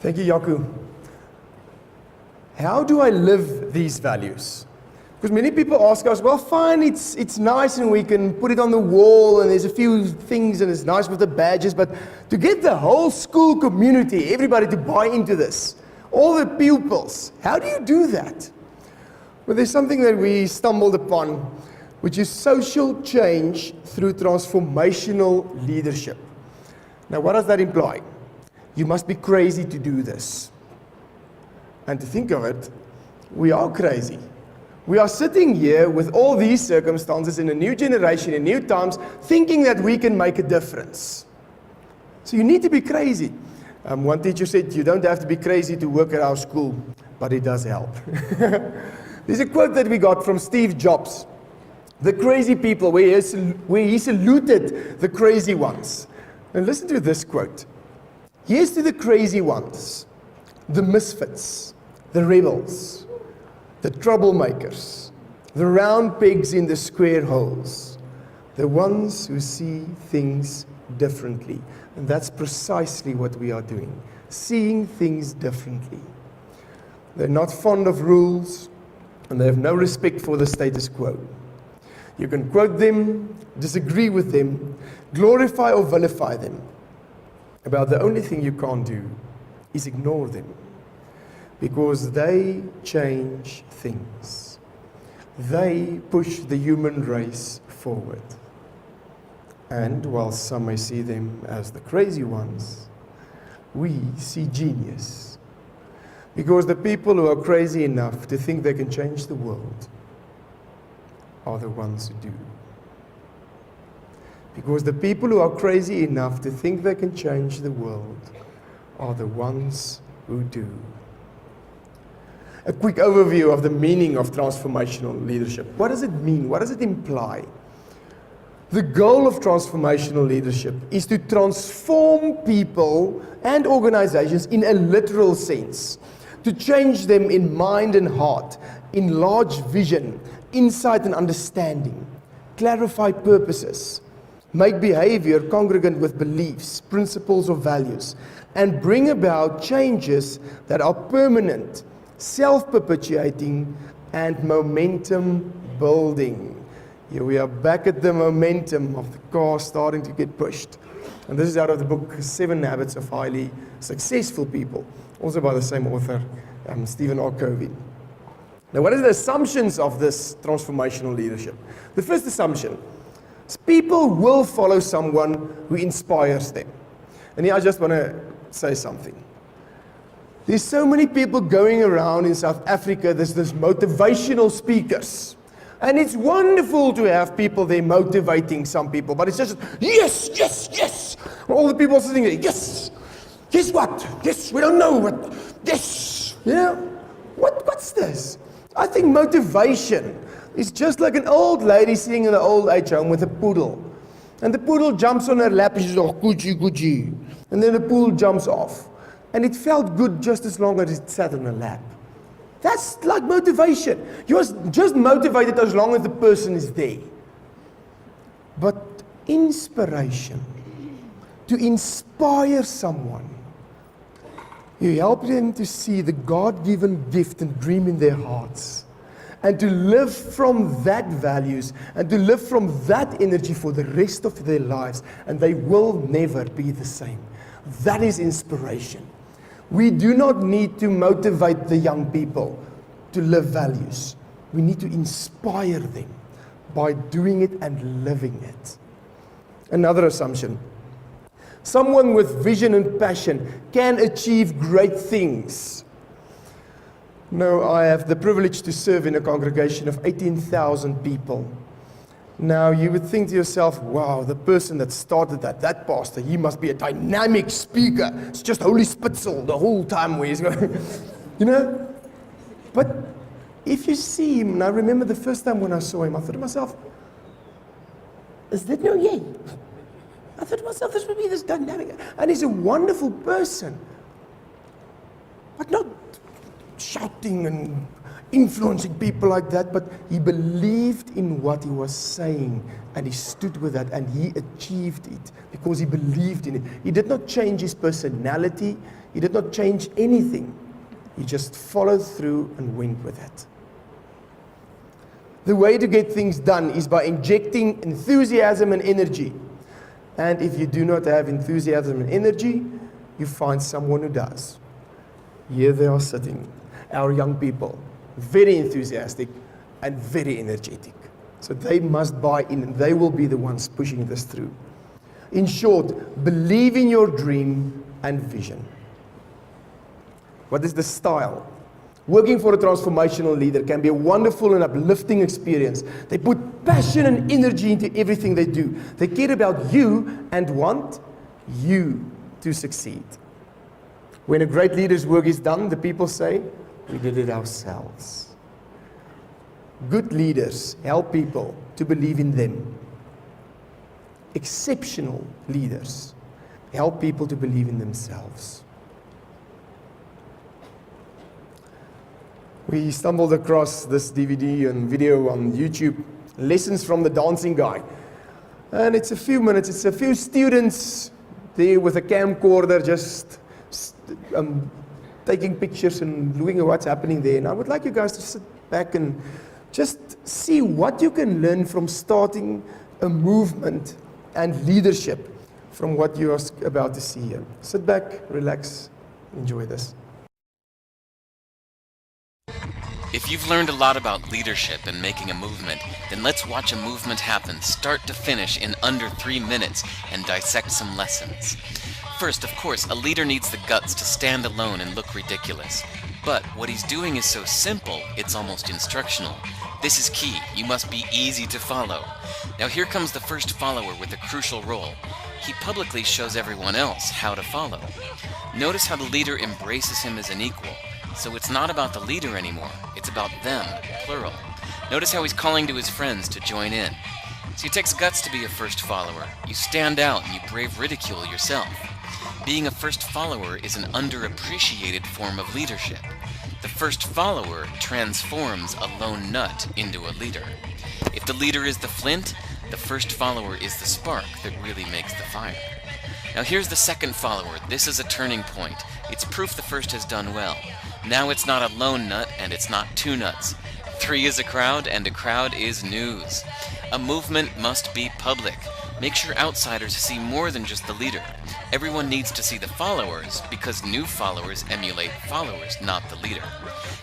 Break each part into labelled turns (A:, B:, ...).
A: Thank you, Yaku. How do I live these values? Because many people ask us, well, fine, it's nice and we can put it on the wall and there's a few things and it's nice with the badges, but to get the whole school community, everybody to buy into this, all the pupils, how do you do that? Well, there's something that we stumbled upon, which is social change through transformational leadership. Now, what does that imply? You must be crazy to do this. And to think of it, we are crazy. We are sitting here with all these circumstances in a new generation, in new times, thinking that we can make a difference. So you need to be crazy. One teacher said, you don't have to be crazy to work at our school, but it does help. There's a quote that we got from Steve Jobs, the crazy people, where he saluted the crazy ones. And listen to this quote. Here's to the crazy ones, the misfits, the rebels, the troublemakers, the round pegs in the square holes, the ones who see things differently. And that's precisely what we are doing, seeing things differently. They're not fond of rules, and they have no respect for the status quo. You can quote them, disagree with them, glorify or vilify them. About the only thing you can't do is ignore them, because they change things. They push the human race forward. And while some may see them as the crazy ones, we see genius. Because the people who are crazy enough to think they can change the world are the ones who do. Because the people who are crazy enough to think they can change the world are the ones who do. A quick overview of the meaning of transformational leadership. What does it mean? What does it imply? The goal of transformational leadership is to transform people and organizations in a literal sense, to change them in mind and heart, enlarge vision, insight and understanding, clarify purposes, make behavior congruent with beliefs, principles or values, and bring about changes that are permanent, self-perpetuating, and momentum building. Here we are back at the momentum of the car starting to get pushed. And this is out of the book 7 Habits of Highly Successful People, also by the same author, Stephen R. Covey. Now, what are the assumptions of this transformational leadership? The first assumption is people will follow someone who inspires them. And here I just want to say something. There's so many people going around in South Africa, there's this motivational speakers. And it's wonderful to have people there motivating some people, but it's just, yes, yes, yes. All the people sitting there, yes. Guess what? Yes, we don't know what. Yes. You know, what's this? I think motivation is just like an old lady sitting in an old age home with a poodle. And the poodle jumps on her lap and she's like, Gucci, Gucci. And then the poodle jumps off. And it felt good just as long as it sat on her lap. That's like motivation. You're just motivated as long as the person is there. But inspiration, to inspire someone, you help them to see the God-given gift and dream in their hearts, and to live from that values, and to live from that energy for the rest of their lives, and they will never be the same. That is inspiration. We do not need to motivate the young people to live values. We need to inspire them by doing it and living it. Another assumption. Someone with vision and passion can achieve great things. Now, I have the privilege to serve in a congregation of 18,000 people. Now, you would think to yourself, wow, the person that started that pastor, he must be a dynamic speaker. It's just Holy Spitzel the whole time where he's going, you know? But if you see him, and I remember the first time when I saw him, I thought to myself, is that no yay? I thought to myself, this would be this dynamic. And he's a wonderful person. But not shouting and influencing people like that, but he believed in what he was saying, and he stood with that, and he achieved it because he believed in it. He did not change his personality, He did not change anything. He just followed through and went with it. The way to get things done is by injecting enthusiasm and energy. And if you do not have enthusiasm and energy, you find someone who does. Here they are sitting, our young people, very enthusiastic and very energetic. So they must buy in, and they will be the ones pushing this through. In short, believe in your dream and vision. What is the style? Working for a transformational leader can be a wonderful and uplifting experience. They put passion and energy into everything they do. They care about you and want you to succeed. When a great leader's work is done, the people say, we did it ourselves. Good leaders help people to believe in them. Exceptional leaders help people to believe in themselves. We stumbled across this DVD and video on YouTube, Lessons from the Dancing Guy. And it's a few minutes, it's a few students there with a camcorder just taking pictures and looking at what's happening there. And I would like you guys to sit back and just see what you can learn from starting a movement and leadership from what you are about to see here. Sit back, relax, enjoy this.
B: If you've learned a lot about leadership and making a movement, then let's watch a movement happen start to finish in under 3 minutes and dissect some lessons. First, of course, a leader needs the guts to stand alone and look ridiculous. But what he's doing is so simple, it's almost instructional. This is key. You must be easy to follow. Now here comes the first follower with a crucial role. He publicly shows everyone else how to follow. Notice how the leader embraces him as an equal. So it's not about the leader anymore, it's about them, plural. Notice how he's calling to his friends to join in. So it takes guts to be a first follower. You stand out and you brave ridicule yourself. Being a first follower is an underappreciated form of leadership. The first follower transforms a lone nut into a leader. If the leader is the flint, the first follower is the spark that really makes the fire. Now here's the second follower. This is a turning point. It's proof the first has done well. Now it's not a lone nut, and it's not two nuts. 3 is a crowd, and a crowd is news. A movement must be public. Make sure outsiders see more than just the leader. Everyone needs to see the followers, because new followers emulate followers, not the leader.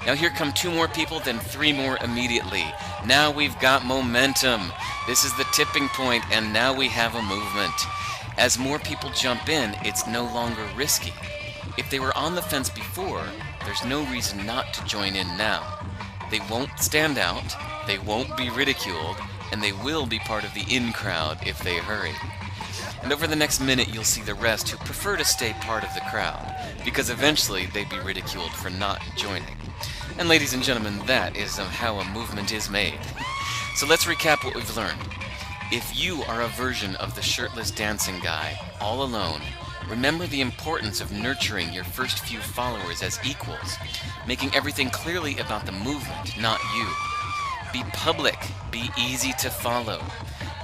B: Now here come 2 more people, then 3 more immediately. Now we've got momentum. This is the tipping point, and now we have a movement. As more people jump in, it's no longer risky. If they were on the fence before, there's no reason not to join in now. They won't stand out, they won't be ridiculed, and they will be part of the in crowd if they hurry. And over the next minute you'll see the rest who prefer to stay part of the crowd, because eventually they'd be ridiculed for not joining. And ladies and gentlemen, that is how a movement is made. So let's recap what we've learned. If you are a version of the shirtless dancing guy, all alone, remember the importance of nurturing your first few followers as equals, making everything clearly about the movement, not you. Be public, be easy to follow.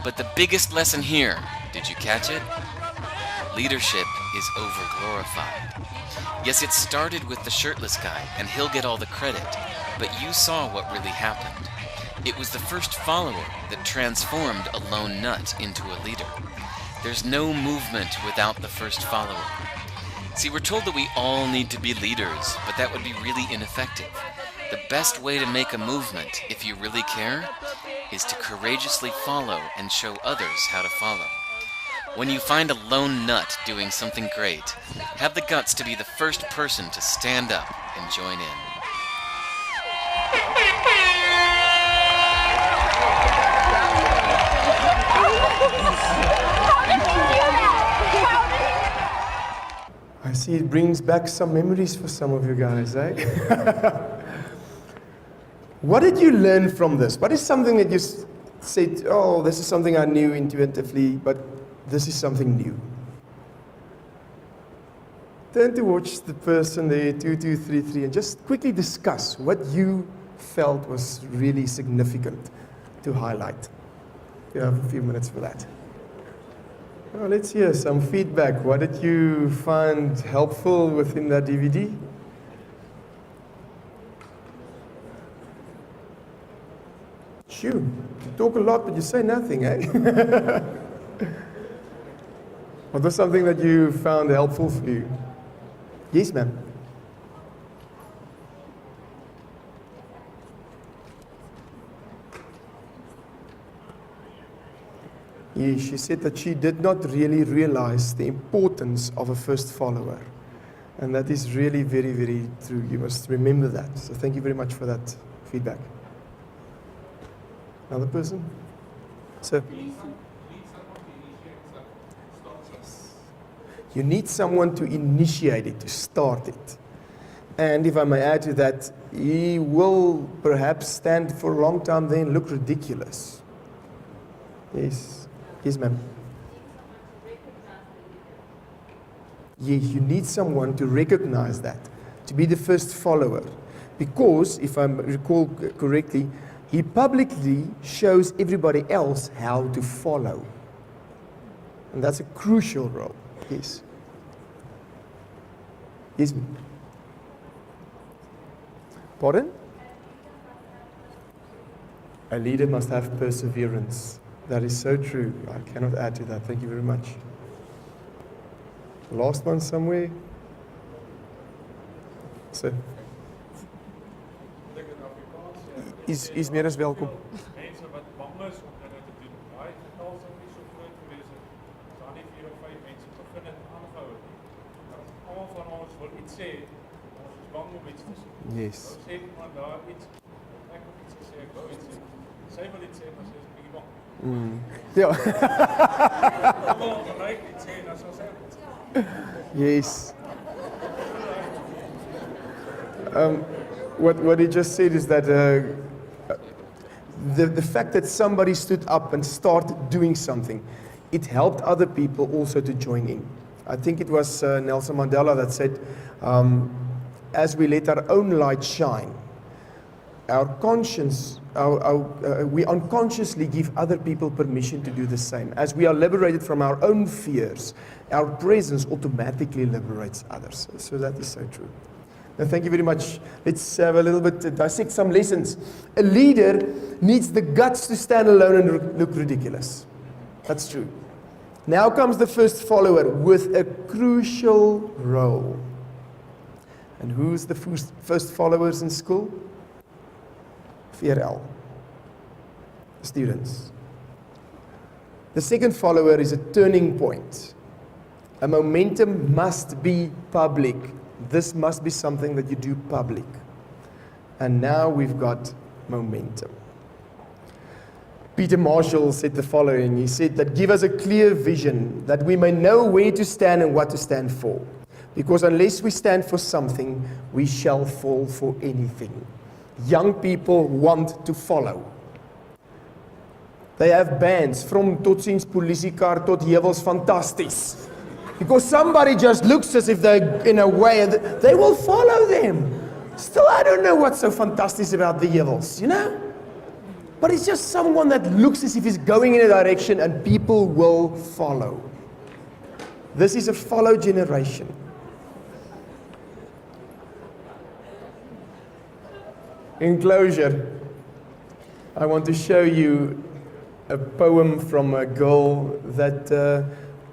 B: But the biggest lesson here, did you catch it? Leadership is overglorified. Yes, it started with the shirtless guy, and he'll get all the credit, but you saw what really happened. It was the first follower that transformed a lone nut into a leader. There's no movement without the first follower. See, we're told that we all need to be leaders, but that would be really ineffective. The best way to make a movement, if you really care, is to courageously follow and show others how to follow. When you find a lone nut doing something great, have the guts to be the first person to stand up and join in.
A: I see it brings back some memories for some of you guys, eh? What did you learn from this? What is something that you said, oh, this is something I knew intuitively, but this is something new? Turn to watch the person there, 2233, and just quickly discuss what you felt was really significant to highlight. You have a few minutes for that. Well, let's hear some feedback. What did you find helpful within that DVD? Shoo, you talk a lot, but you say nothing, eh? What was something that you found helpful for you? Yes, ma'am. Yes, she said that she did not really realize the importance of a first follower. And that is really very, very true. You must remember that. So thank you very much for that feedback. Another person? Sir? You need someone to initiate it, to start it. And if I may add to that, he will perhaps stand for a long time then look ridiculous. Yes. Yes, ma'am. Yes, you need someone to recognize that, to be the first follower. Because, if I recall correctly, he publicly shows everybody else how to follow. And that's a crucial role. Yes. Yes, ma'am. Pardon? A leader must have perseverance. That is so true. I cannot add to that. Thank you very much. Last one somewhere? Sir. Is meer as welkom.
C: Mense wat bang is om dit te doen. Daai getal sou nie so groot gewees het as daar nie 4 of 5 mense begin het aangehou het nie. Almal van ons wil iets sê. Ons is bang om iets te sê.
A: Yes.
C: Nou sê iemand daar iets. Ek het iets gesê, ek wou iets sê. Sy wil iets sê, maar sy is 'n bietjie bang.
A: Ja.
C: Almal gelyk iets sê en dan sal sy iets sê.
A: Yes. What he just said is that the fact that somebody stood up and started doing something, it helped other people also to join in. I think it was Nelson Mandela that said, as we let our own light shine, our conscience, we unconsciously give other people permission to do the same. As we are liberated from our own fears, our presence automatically liberates others. So that is so true. Now, thank you very much. Let's have a little bit, dissect some lessons. A leader needs the guts to stand alone and look ridiculous. That's true. Now comes the first follower with a crucial role. And who's the first followers in school? VRL. Students. The second follower is a turning point. A momentum must be public. This must be something that you do public. And now we've got momentum. Peter Marshall said the following. He said that give us a clear vision that we may know where to stand and what to stand for. Because unless we stand for something, we shall fall for anything. Young people want to follow. They have bands from Totsiens Polisiekar tot Heuwels Fantasties. Because somebody just looks as if they're in a way, they will follow them. Still, I don't know what's so fantastic about the Heuwels, you know? But it's just someone that looks as if he's going in a direction and people will follow. This is a follow generation. In closure, I want to show you a poem from a girl that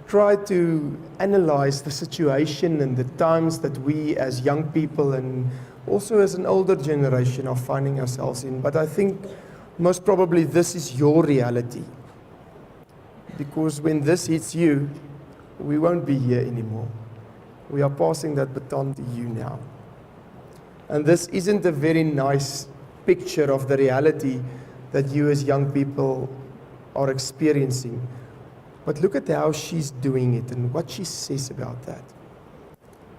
A: tried to analyze the situation and the times that we as young people and also as an older generation are finding ourselves in. But I think most probably this is your reality. Because when this hits you, we won't be here anymore. We are passing that baton to you now. And this isn't a very nice picture of the reality that you as young people are experiencing. But look at how she's doing it and what she says about that.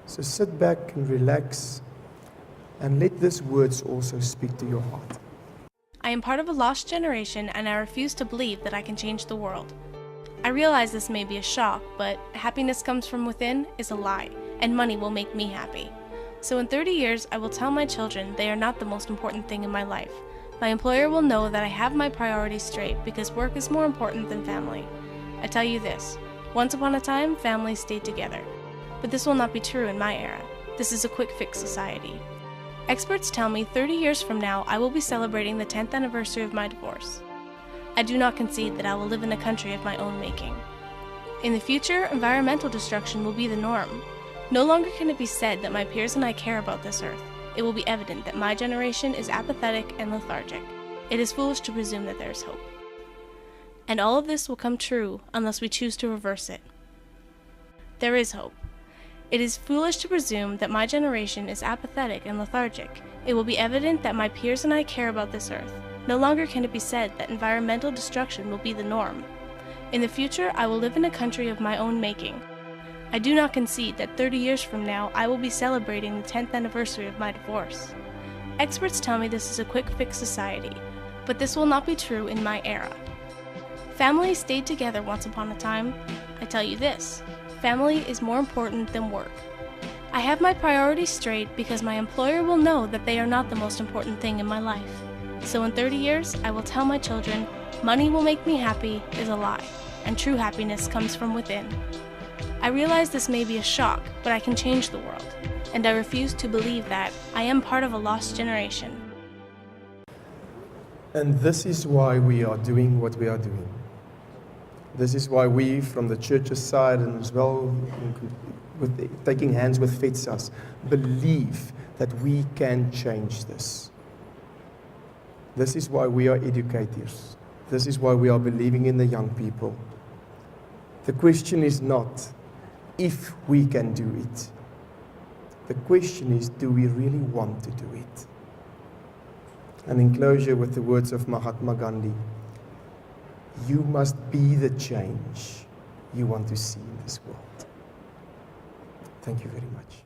A: So sit back and relax and let these words also speak to your heart.
D: I am part of a lost generation and I refuse to believe that I can change the world. I realize this may be a shock, but happiness comes from within is a lie, and money will make me happy. So in 30 years, I will tell my children they are not the most important thing in my life. My employer will know that I have my priorities straight because work is more important than family. I tell you this, Once upon a time, families stayed together. But this will not be true in my era. This is a quick fix society. Experts tell me 30 years from now I will be celebrating the 10th anniversary of my divorce. I do not concede that I will live in a country of my own making. In the future, environmental destruction will be the norm. No longer can it be said that my peers and I care about this earth. It will be evident that my generation is apathetic and lethargic. It is foolish to presume that there is hope. And all of this will come true unless we choose to reverse it. There is hope. It is foolish to presume that my generation is apathetic and lethargic. It will be evident that my peers and I care about this earth. No longer can it be said that environmental destruction will be the norm. In the future, I will live in a country of my own making. I do not concede that 30 years from now I will be celebrating the 10th anniversary of my divorce. Experts tell me this is a quick fix society, but this will not be true in my era. Families stayed together once upon a time. I tell you this. Family is more important than work. I have my priorities straight because my employer will know that they are not the most important thing in my life. So in 30 years, I will tell my children, money will make me happy is a lie, and true happiness comes from within. I realize this may be a shock, but I can change the world, and I refuse to believe that I am part of a lost generation.
A: And this is why we are doing what we are doing. This is why we, from the church's side, and as well taking hands with FEDSAS, believe that we can change this. This is why we are educators. This is why we are believing in the young people. The question is not if we can do it. The question is, do we really want to do it? And in closure with the words of Mahatma Gandhi, you must be the change you want to see in this world. Thank you very much.